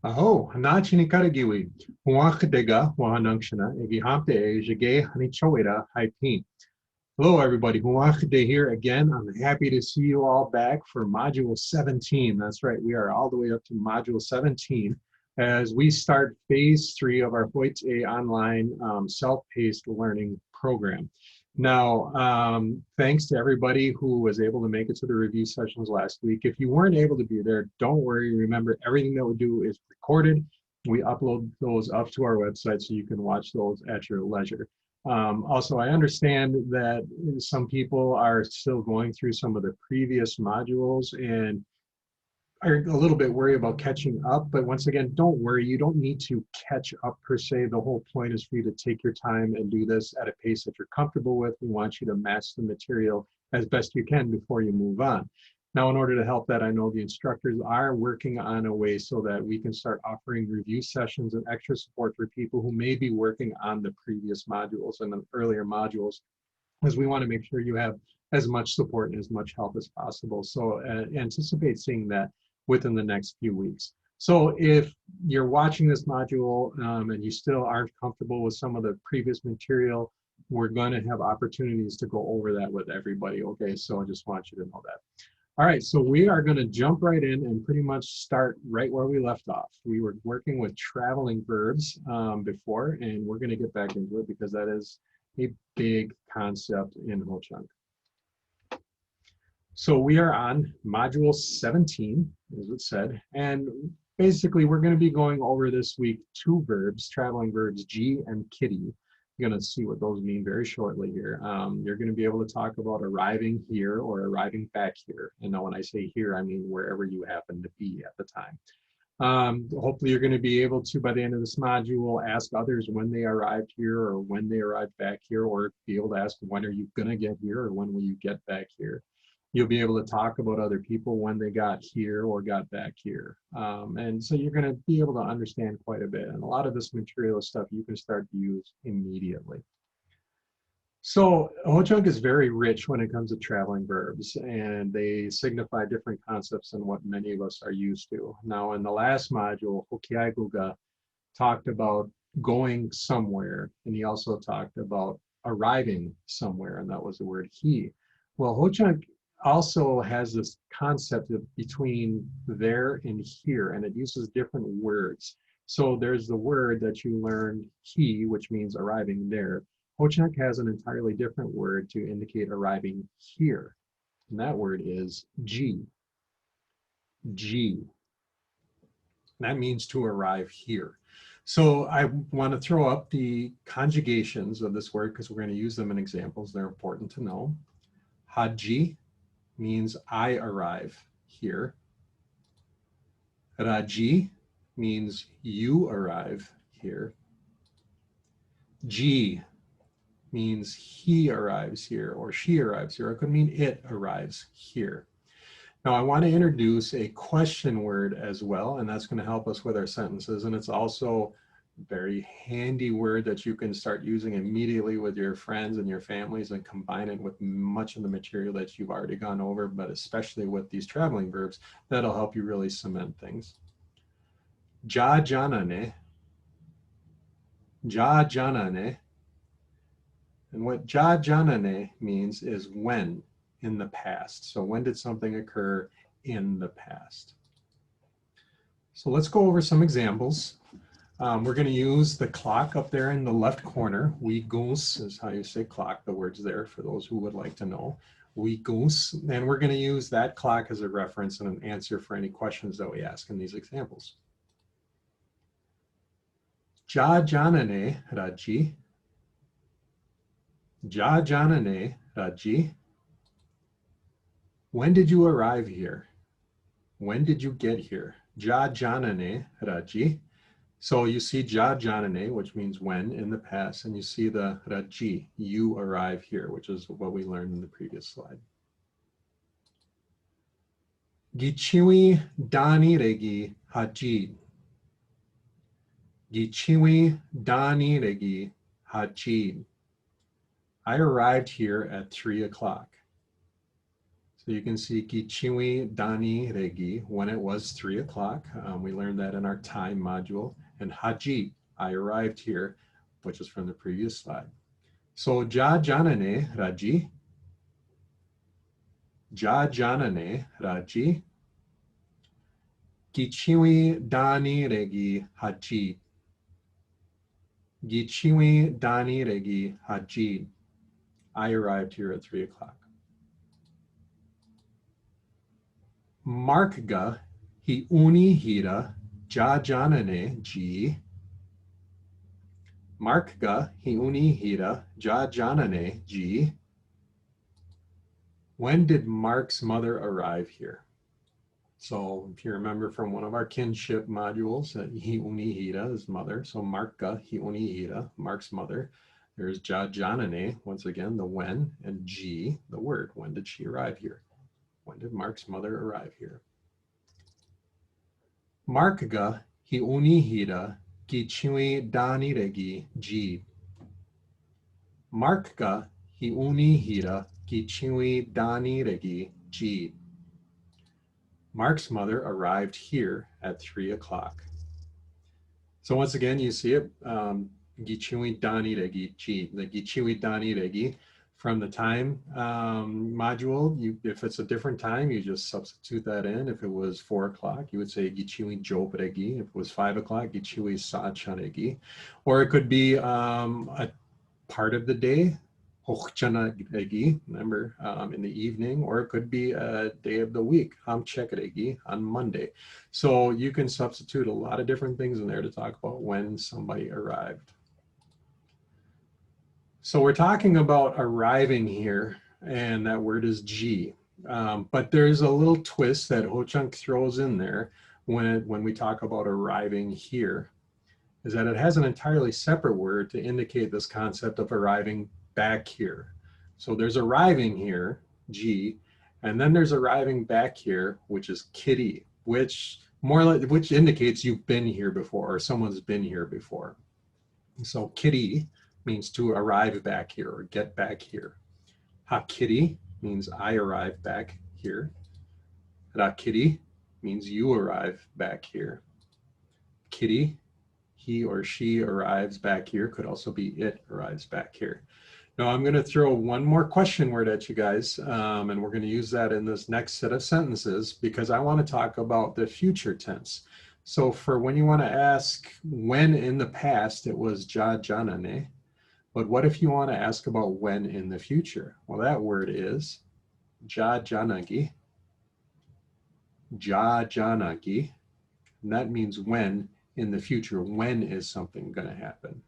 Aho, nachini karagiwi, huakadega, wahanungshana, egihamte jage hanichoweda haipin. Hello, everybody. Huakade here again. I'm happy to see you all back for Module 17. That's right, we are all the way up to Module 17 as we start Phase 3 of our Heute online self-paced learning program. Now, thanks to everybody who was able to make it to the review sessions last week. If you weren't able to be there, don't worry. Remember, everything that we do is recorded. We upload those up to our website so you can watch those at your leisure. Also, I understand that some people are still going through some of the previous modules and are a little bit worried about catching up, but once again, don't worry, you don't need to catch up per se. The whole point is for you to take your time and do this at a pace that you're comfortable with. We want you to match the material as best you can before you move on. Now, in order to help that, I know the instructors are working on a way so that we can start offering review sessions and extra support for people who may be working on the previous modules and the earlier modules, because we want to make sure you have as much support and as much help as possible. So anticipate seeing that within the next few weeks. So if you're watching this module and you still aren't comfortable with some of the previous material, we're going to have opportunities to go over that with everybody, okay? So I just want you to know that. All right, so we are going to jump right in and pretty much start right where we left off. We were working with traveling verbs before, and we're going to get back into it because that is a big concept in Ho Chunk. So we are on Module 17, as it said, and basically we're going to be going over this week two verbs, traveling verbs, G and kitty. You're going to see what those mean very shortly here. You're going to be able to talk about arriving here or arriving back here. And now when I say here, I mean wherever you happen to be at the time. Hopefully you're going to be able to, by the end of this module, ask others when they arrived here or when they arrived back here, or be able to ask when are you going to get here or when will you get back here. You'll be able to talk about other people when they got here or got back here. And so you're going to be able to understand quite a bit. And a lot of this material is stuff you can start to use immediately. So Ho Chunk is very rich when it comes to traveling verbs, and they signify different concepts than what many of us are used to. Now, in the last module, Hokiaiguga talked about going somewhere, and he also talked about arriving somewhere, and that was the word he. Well, Ho Chunk also has this concept of between there and here, and it uses different words. So there's the word that you learned, he, which means arriving there. Ho Chunk has an entirely different word to indicate arriving here, and that word is G. G. That means to arrive here. So I want to throw up the conjugations of this word because we're going to use them in examples. They're important to know. Haji means I arrive here. Raji means you arrive here. Ji means he arrives here or she arrives here. It could mean it arrives here. Now I want to introduce a question word as well, and that's going to help us with our sentences. And it's also very handy word that you can start using immediately with your friends and your families and combine it with much of the material that you've already gone over, but especially with these traveling verbs, that'll help you really cement things. Ja janane. Ja janane. And what ja janane means is when in the past. So when did something occur in the past? So let's go over some examples. We're going to use the clock up there in the left corner. We goose is how you say clock. The word's there for those who would like to know. We goose. And we're going to use that clock as a reference and an answer for any questions that we ask in these examples. Ja janane raji. Ja janane raji. When did you arrive here? When did you get here? Ja janane raji. So you see ja janane, which means when in the past, and you see the raji, you arrive here, which is what we learned in the previous slide. Gichiwi dani regi hajid. Gichiwi dani regi hajid. I arrived here at 3 o'clock. So you can see Gichiwi Dani Regi, when it was 3 o'clock. We learned that in our time module. And Haji, I arrived here, which is from the previous slide. So Ja Janane Raji. Ja Janane Raji. Gichiwi Dani Regi Haji. Gichiwi Dani Regi Haji. I arrived here at 3 o'clock. Markga hi uni hira ja janane ji. Markga hi uni hira ja janane ji. When did Mark's mother arrive here? So if you remember from one of our kinship modules, hi uni hira is mother. So Markga hi uni hira, Mark's mother. There's ja janane, once again, the when, and ji, the word. When did she arrive here? When did Mark's mother arrive here? Markga hi uni hira gichiwi dani regi ji. Markga hi uni hira gichiwi dani regi ji. Mark's mother arrived here at 3 o'clock. So once again, you see it, gichiwi dani regi ji. The gichiwi dani regi, from the time module, if it's a different time, you just substitute that in. If it was 4 o'clock, you would say gichiwi jobregi. If it was 5 o'clock, gichiwi sachanegi. Or it could be a part of the day, hochchanegi, remember, in the evening, or it could be a day of the week, hamchekregi, on Monday. So you can substitute a lot of different things in there to talk about when somebody arrived. So we're talking about arriving here, and that word is ji. But there's a little twist that Ho-Chunk throws in there when we talk about arriving here, is that it has an entirely separate word to indicate this concept of arriving back here. So there's arriving here, ji, and then there's arriving back here, which is kiri, which indicates you've been here before or someone's been here before. So kiri means to arrive back here or get back here. Hakiri means I arrive back here. Rakiri means you arrive back here. Kiri, he or she arrives back here, could also be it arrives back here. Now I'm going to throw one more question word at you guys, and we're going to use that in this next set of sentences because I want to talk about the future tense. So for when you want to ask when in the past, it was ja janane, but what if you want to ask about when in the future? Well, that word is ja janagi, ja janagi, and that means when in the future. When is something going to happen?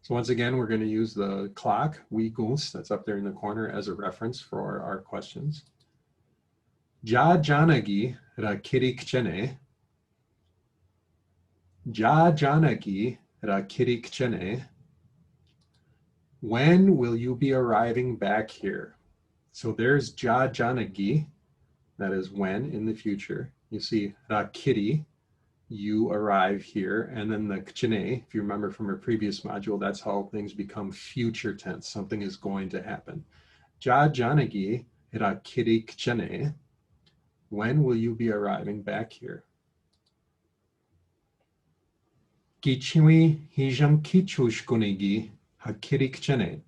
So once again, we're going to use the clock, wigus, that's up there in the corner as a reference for our questions. Ja janagi ra kirikchene. Ja janagi ra kirikchene. When will you be arriving back here? So there's ja janagi, that is when in the future. You see ra kiri, you arrive here, and then the kchene, if you remember from our previous module, that's how things become future tense. Something is going to happen. Ja janagi ra kiri kchene. When will you be arriving back here? Gichiwi hijan kichushkunigi hakiri kchene.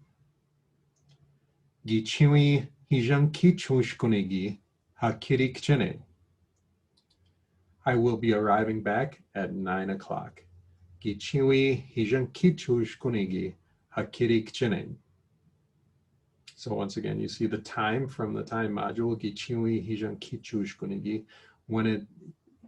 Gichiwi hijan kichushkunigi hakiri kchene. I will be arriving back at 9 o'clock. Gichiwi hijan kichushkunigi hakiri kchene. So once again, you see the time from the time module, gichiwi hijan kichushkunigi, when it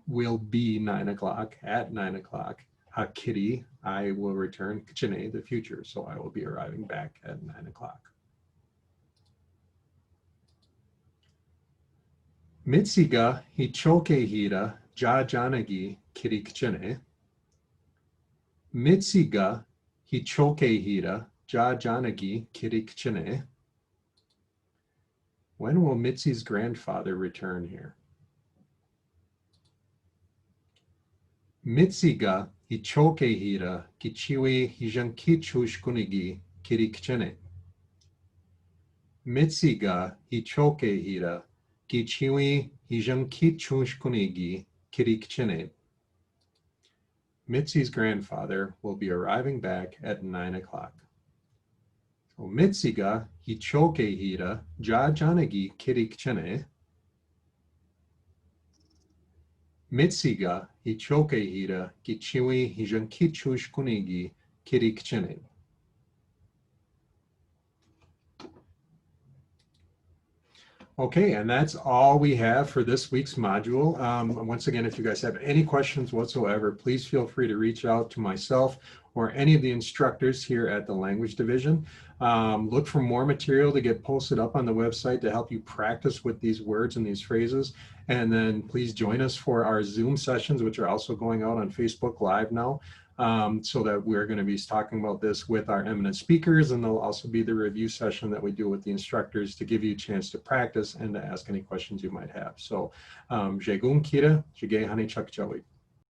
will be 9 o'clock, at 9 o'clock. Hakiri, I will return. Kchene, the future, so I will be arriving back at 9 o'clock. Mitsiga hichoke hira ja janagi kiri kchene. Mitsiga hichoke hira ja janagi kiri kchene. When will Mitzi's grandfather return here? Mitsiga hichoke hira kichiwi hijankichushkunigi kiri kchene. Mitsiga hichoke hira, gichiwi hijun kichunshkunigi kirikchine. Mitzi's grandfather will be arriving back at 9 o'clock. So Mitsiga hichoke hira, jajanagi kirikchine. Mitsiga hichoke hira, gichiwi hijun kichunshkunigi kirikchine. Okay, and that's all we have for this week's module. Once again, if you guys have any questions whatsoever, please feel free to reach out to myself or any of the instructors here at the Language Division. Look for more material to get posted up on the website to help you practice with these words and these phrases. And then please join us for our Zoom sessions, which are also going out on Facebook Live now. So that we're going to be talking about this with our eminent speakers, and there'll also be the review session that we do with the instructors to give you a chance to practice and to ask any questions you might have. So, Jegun Kira, Jige Hani Chak Chawi.